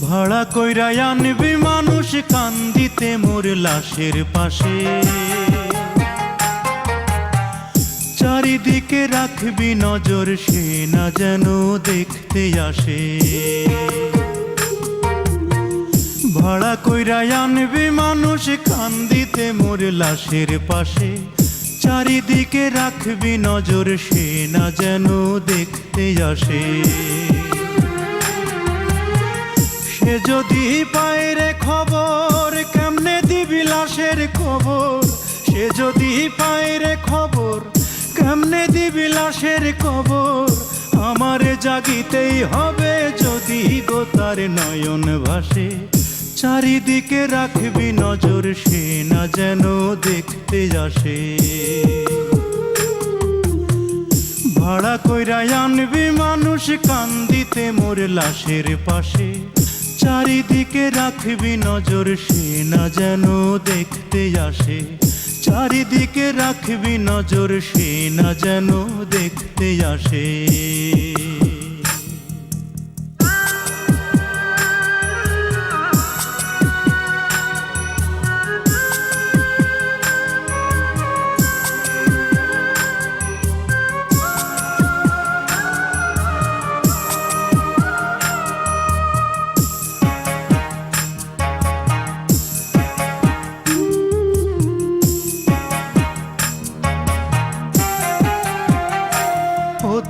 ভাড়া কইরা আনবি মানুষ কান্দিতে মোর লাশের পাশে, চারিদিকে রাখবি নজর সে না যেন দেখতে আসে। ভাড়া কইরা আনবি মানুষ কান্দিতে মোর লাশের পাশে, চারিদিকে রাখবি নজর সে না যেন দেখতে আসে। সে যদি পায় রে খবর কেমনে দিবি লাশের খবর, সে যদি পায় রে খবর কেমনে দিবি লাশের খবর। আমারে জাগিতেই হবে যদি গো তার নয়ন ভাসে, চারিদিকে রাখবি নজর সে না যেন দেখতে আসে। ভাড়া কইরা আনবি মানুষ কান্দিতে মোর লাশের পাশে, চারিদিকে রাখবি নজর সে না যেন দেখতে আসে। চারিদিকে রাখবি নজর সে না যেন দেখতে আসে।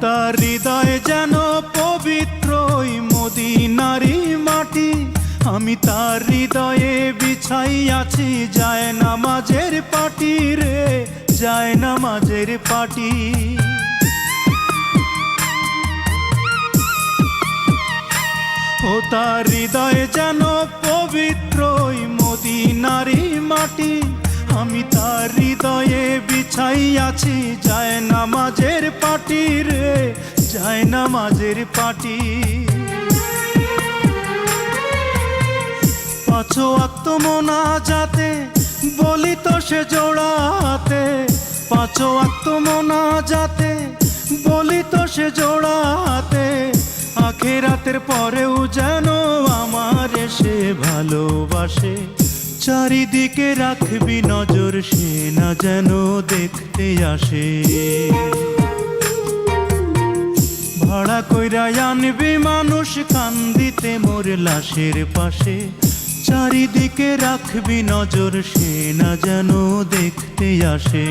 তার হৃদয় যেন পবিত্র মদিনারি মাটি, আমি তার হৃদয়ে বিছাই আছি যায় নামাজের পাটি রে, যায় নামাজের পাটি। ও তার হৃদয় যেন পবিত্র মদিনারি মাটি, আমি তার হৃদয়ে বিছাই আছি যায় নামাজের পাটি রে, যায় নামাজের পাটি। পাঁচ ওয়াক্ত মোনাজাতে বলি তো সে জোড়াতে, পাঁচ ওয়াক্ত মোনাজাতে বলি তো সে জোড়াতে। আখিরাতের পরেও যেন আমার সে ভালোবাসে, চারিদিকে রাখবি নজর সে না যেন দেখতে আসে। ভাড়া কইরা আনবি মানুষ কান্দিতে মোর লাশের পাশে, চারিদিকে রাখবি নজর সে না যেন দেখতে আসে।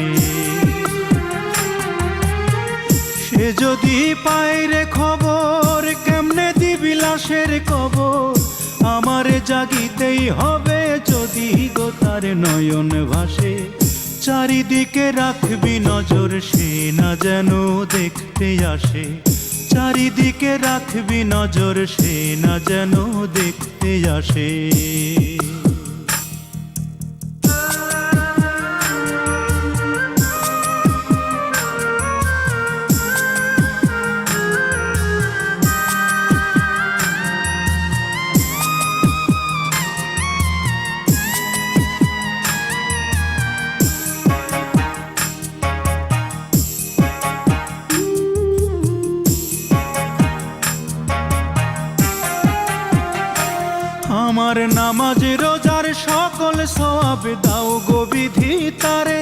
সে যদি পায় রে খবর কেমনে দিবি লাশের খবর, আমারে জাগিতেই হবে যদি গো তার নয়ন ভাসে। চারিদিকে রাখবি নজর সে না যেন দেখতে আসে, চারিদিকে রাখবি নজর সে না যেন দেখতে আসে। আমার নামাজ রোজার সকল সওয়াব দাও গো বিধি তারে,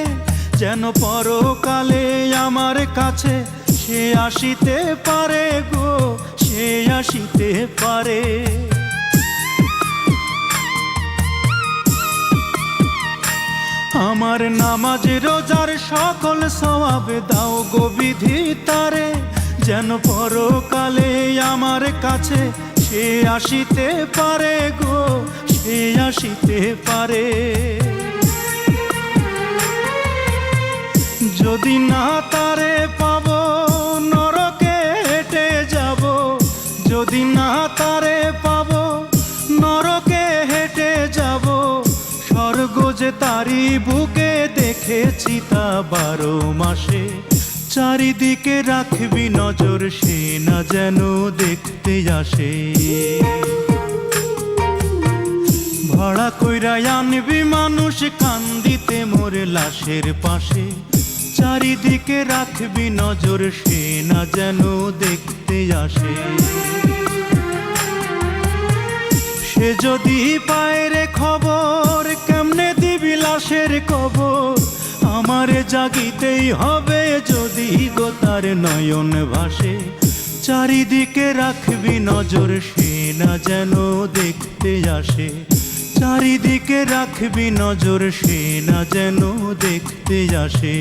যেন পরকালে আমার কাছে সে আসিতে পারে গো, সে আসিতে পারে। আমার নামাজ রোজার সকল সওয়াব দাও গো বিধি তারে, যেন পরকালে আমার কাছে সে আসিতে পারে গো, সে আসিতে পারে। যদি না তারে পাবো নরকে হেঁটে যাব, যদি না তারে পাবো নরকে হেঁটে যাব। স্বর্গ যে তারি বুকে দেখেছি তা 12 মাসে, চারিদিকে রাখবি নজর সে না যেন দেখতে আসে। ভাড়া কইরা আনবি মানুষ কান্দিতে মোর লাশের পাশে, চারিদিকে রাখবি নজর সে না যেন দেখতে আসে। সে যদি পায় রে খবর কেমনে দিবি লাশের কবর, আমারে জাগিতেই হবে যদি গো তার নয়ন ভাসে। চারিদিকে রাখবি নজর সে না যেন দেখতে আসে, চারিদিকে রাখবি নজর সে না যেন দেখতে আসে।